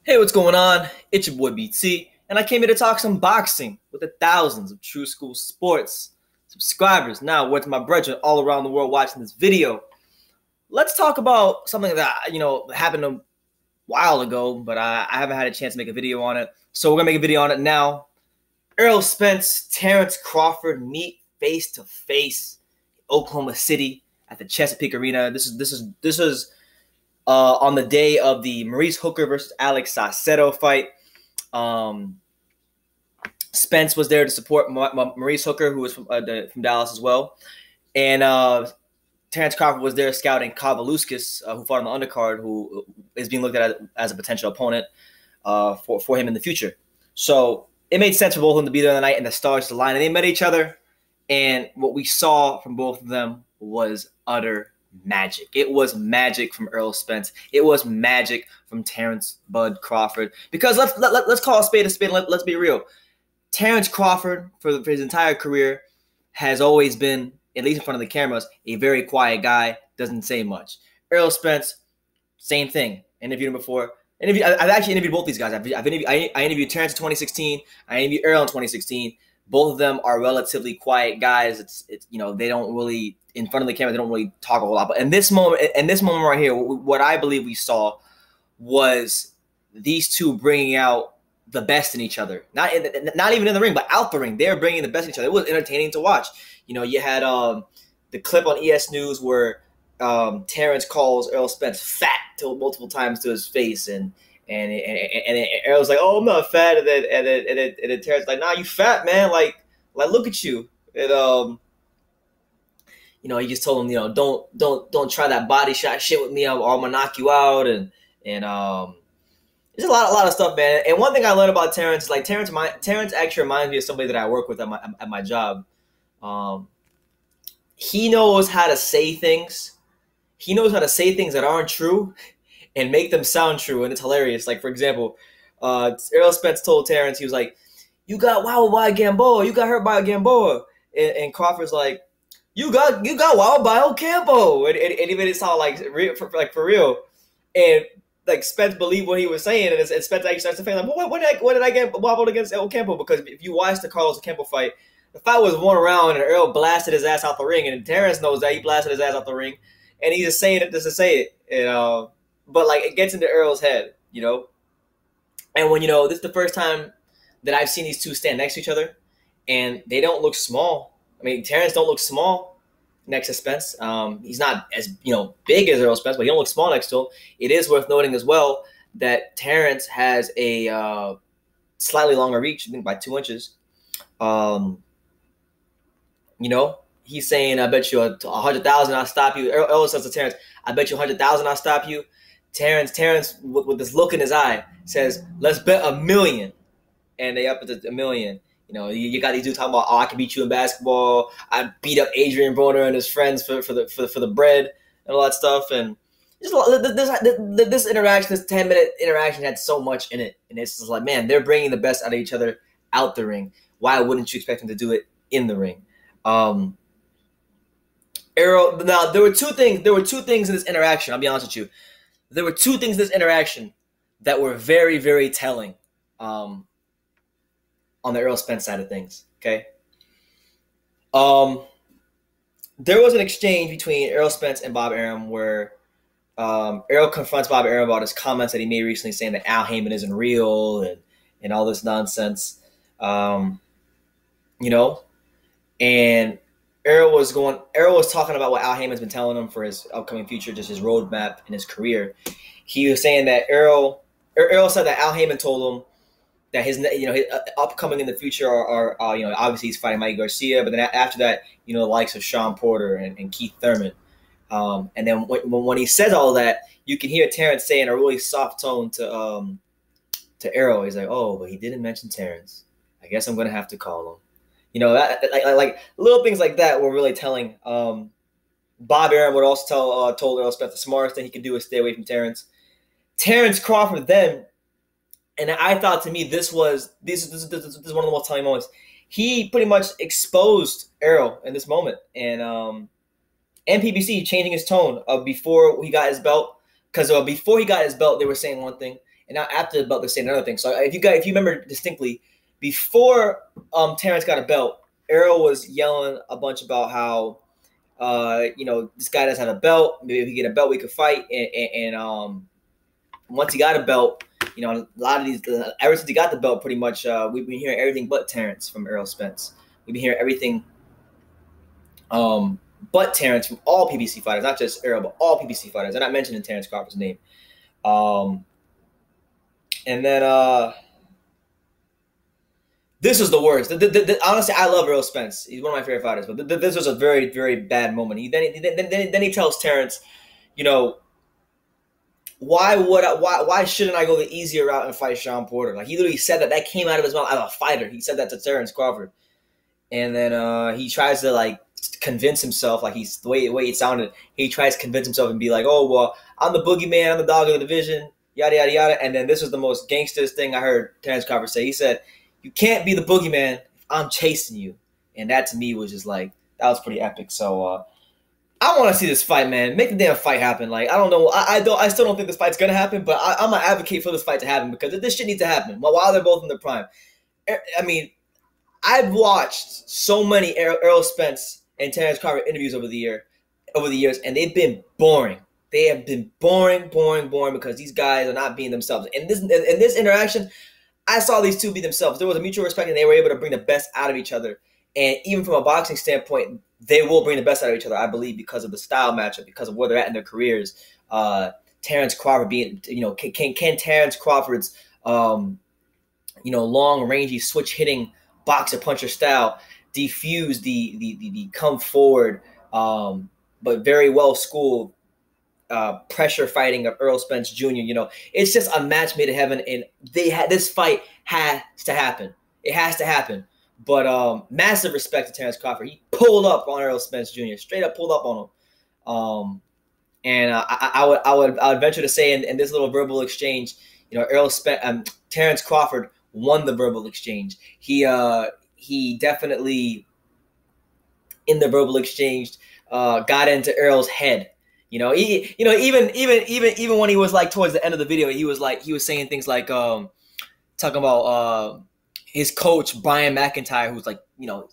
Hey, what's going on? It's your boy BT, and I came here to talk some boxing with the thousands of True School Sports subscribers. Now, with my brethren all around the world watching this video, let's talk about something that happened a while ago, but I haven't had a chance to make a video on it. So we're gonna make a video on it now. Errol Spence, Terence Crawford meet face to face in Oklahoma City at the Chesapeake Arena. This is on the day of the Maurice Hooker versus Alex Saucedo fight. Spence was there to support Maurice Hooker, who was from Dallas as well. And Terence Crawford was there scouting Kavaluskas, who fought on the undercard, who is being looked at as a potential opponent for him in the future. So it made sense for both of them to be there on the night, and the stars to line. And they met each other, and what we saw from both of them was utter magic. It was magic from Errol Spence. It was magic from Terence Bud Crawford. Because let's call a spade a spade. Let's be real. Terence Crawford, for his entire career, has always been, at least in front of the cameras, a very quiet guy. Doesn't say much. Errol Spence, same thing. Interviewed him before. I've actually interviewed both these guys. I interviewed Terence in 2016. I interviewed Errol in 2016. Both of them are relatively quiet guys. It's they don't really, in front of the camera, they don't really talk a whole lot. But in this moment right here, what I believe we saw was these two bringing out the best in each other. Not even in the ring, but out the ring. They're bringing the best in each other. It was entertaining to watch. You had the clip on ES News where Terence calls Errol Spence fat multiple times to his face, and Errol's like, "Oh, I'm not fat," and then Terence like, "Nah, you fat, man. Like look at you." And he just told him, don't try that body shot shit with me, or I'm gonna knock you out, and there's a lot of stuff, man. And one thing I learned about Terence is, like, Terence actually reminds me of somebody that I work with at my job. He knows how to say things. He knows how to say things that aren't true and make them sound true, and it's hilarious. Like, for example, Errol Spence told Terence, he was like, "You got wowed by a Gamboa. You got hurt by a Gamboa," and Crawford's like, You got wowed by Ocampo, and he made it sound like for real, and like Spence believed what he was saying, and Spence actually starts to think like, when did I get wobbled against Ocampo? Because if you watch the Carlos Ocampo fight, the fight was one round, and Errol blasted his ass out the ring, and Terence knows that he blasted his ass out the ring, and he's just saying it just to say it, but like it gets into Errol's head, and when this is the first time that I've seen these two stand next to each other, and they don't look small. I mean, Terence don't look small next to Spence. He's not as big as Errol Spence, but he don't look small next to him. It is worth noting as well that Terence has a slightly longer reach, I think by 2 inches. He's saying, "I bet you 100,000 I'll stop you." Errol says to Terence, "I bet you 100,000 I'll stop you." Terence with this look in his eye says, "Let's bet $1 million," and they up at $1 million. You got these dudes talking about, "Oh, I can beat you in basketball. I beat up Adrian Broner and his friends for the bread," and all that stuff. And just this interaction, this 10-minute interaction, had so much in it. And it's just like, man, they're bringing the best out of each other out the ring. Why wouldn't you expect them to do it in the ring? Errol. Now there were two things in this interaction. I'll be honest with you. There were two things in this interaction that were very, very telling. On the Errol Spence side of things, okay? There was an exchange between Errol Spence and Bob Arum where Errol confronts Bob Arum about his comments that he made recently, saying that Al Heyman isn't real and all this nonsense, and Errol was talking about what Al Heyman's been telling him for his upcoming future, just his roadmap in his career. He was saying that Errol said that Al Heyman told him that his upcoming in the future are obviously he's fighting Mikey Garcia, but then after that, the likes of Sean Porter and Keith Thurman. And then when he says all that, you can hear Terence saying a really soft tone to Errol. He's like, "Oh, but he didn't mention Terence. I guess I'm going to have to call him." That like little things like that were really telling. Bob Arum would also told Errol Spence the smartest thing he could do is stay away from Terence. Terence Crawford then. And I thought, to me, this is one of the most telling moments. He pretty much exposed Errol in this moment, and PBC changing his tone before he got his belt, because before he got his belt, they were saying one thing, And now after the belt, they're saying another thing. So if you remember distinctly, before Terence got a belt, Errol was yelling a bunch about how this guy doesn't have a belt. Maybe if he get a belt, we could fight. And once he got a belt, a lot of these, ever since he got the belt, pretty much we've been hearing everything but Terence from Errol Spence. We've been hearing everything but Terence from all PBC fighters, not just Errol, but all PBC fighters. I'm not mentioning Terence Crawford's name. And then this was the worst. Honestly, I love Errol Spence. He's one of my favorite fighters, but this was a very, very bad moment. Then he tells Terence, why shouldn't I go the easier route and fight Sean Porter? Like, he literally said that came out of his mouth as a fighter. He said that to Terence Crawford. And then he tries to convince himself, the way it sounded, he tries to convince himself and be like, oh, well, I'm the boogeyman, I'm the dog of the division, yada, yada, yada. And then this was the most gangsters thing I heard Terence Crawford say. He said, you can't be the boogeyman if I'm chasing you. And that to me was just that was pretty epic. So I want to see this fight, man. Make the damn fight happen. I don't know. I still don't think this fight's going to happen, but I'm going to advocate for this fight to happen because this shit needs to happen while they're both in their prime. I mean, I've watched so many Errol Spence and Terence Crawford interviews over the years, and they've been boring. They have been boring because these guys are not being themselves. In this interaction, I saw these two be themselves. There was a mutual respect, and they were able to bring the best out of each other. And even from a boxing standpoint, they will bring the best out of each other, I believe, because of the style matchup, because of where they're at in their careers. Terence Crawford being, can Terence Crawford's, long, rangy, switch hitting boxer puncher style defuse the come forward, but very well schooled pressure fighting of Errol Spence Jr. It's just a match made in heaven, and this fight has to happen. It has to happen. But massive respect to Terence Crawford. He pulled up on Errol Spence Jr. Straight up pulled up on him. And I would venture to say in this little verbal exchange, Terence Crawford won the verbal exchange. He definitely in the verbal exchange got into Errol's head. Even when he was towards the end of the video, he was saying things like talking about his coach Brian McIntyre, who's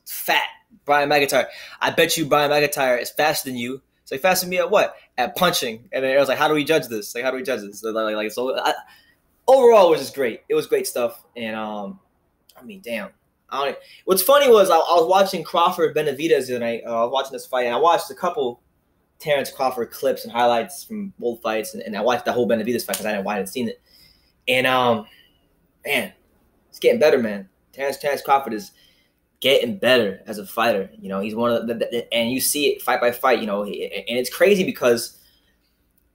fat Brian McIntyre. I bet you Brian McIntyre is faster than you. So faster than me at what? At punching. And then Errol's like, how do we judge this? Overall, it was just great. It was great stuff. And damn. What's funny was I was watching Crawford Benavidez the other night. I was watching this fight, and I watched a couple Terence Crawford clips and highlights from both fights, and I watched the whole Benavidez fight because I hadn't seen it. And man, it's getting better, man. Terence Crawford is getting better as a fighter. He's one of and you see it fight by fight. And it's crazy because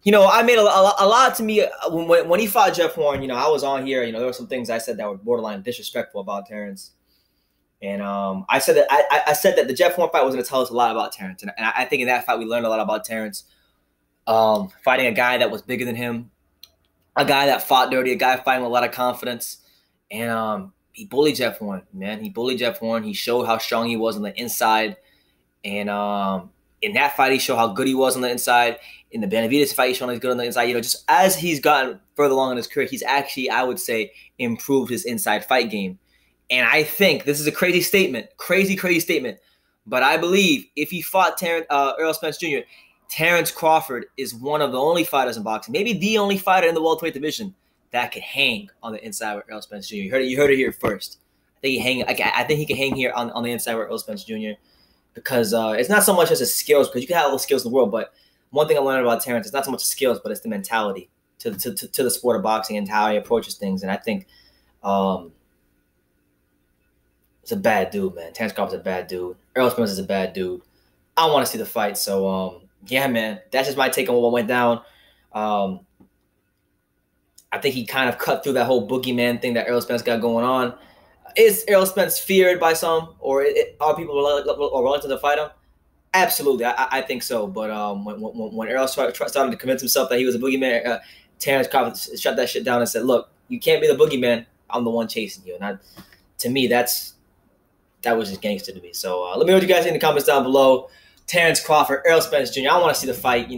I made a lot to me when he fought Jeff Horn. I was on here. There were some things I said that were borderline disrespectful about Terence. And I said that the Jeff Horn fight was going to tell us a lot about Terence. And I think in that fight we learned a lot about Terence. Fighting a guy that was bigger than him, a guy that fought dirty, a guy fighting with a lot of confidence. And he bullied Jeff Horn, man. He bullied Jeff Horn. He showed how strong he was on the inside. And in that fight, he showed how good he was on the inside. In the Benavidez fight, he showed he's good on the inside. Just as he's gotten further along in his career, he's actually, I would say, improved his inside fight game. And I think this is a crazy statement, crazy statement. But I believe if he fought Errol Spence Jr., Terence Crawford is one of the only fighters in boxing, maybe the only fighter in the welterweight division that could hang on the inside with Errol Spence Jr. You heard it here first. I think he can hang here on the inside with Errol Spence Jr. because it's not so much as his skills, because you can have all the skills in the world. But one thing I learned about Terence is not so much the skills, but it's the mentality to the sport of boxing and how he approaches things. And I think it's a bad dude, man. Terence Crawford's a bad dude. Errol Spence is a bad dude. I want to see the fight. So, yeah, man. That's just my take on what went down. I think he kind of cut through that whole boogeyman thing that Errol Spence got going on. Is Errol Spence feared by some, or are people reluctant to fight him? Absolutely, I think so. But when Errol started to convince himself that he was a boogeyman, Terence Crawford shut that shit down and said, "Look, you can't be the boogeyman. I'm the one chasing you." And to me, that was just gangster to me. So let me know what you guys think in the comments down below. Terence Crawford, Errol Spence Jr. I want to see the fight.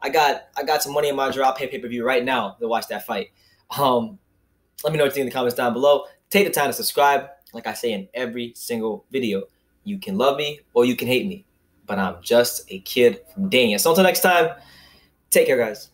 I got some money in my drawer. I'll pay pay-per-view right now to watch that fight. Let me know what you think in the comments down below. Take the time to subscribe. Like I say in every single video, you can love me or you can hate me, but I'm just a kid from Dania. So until next time, take care, guys.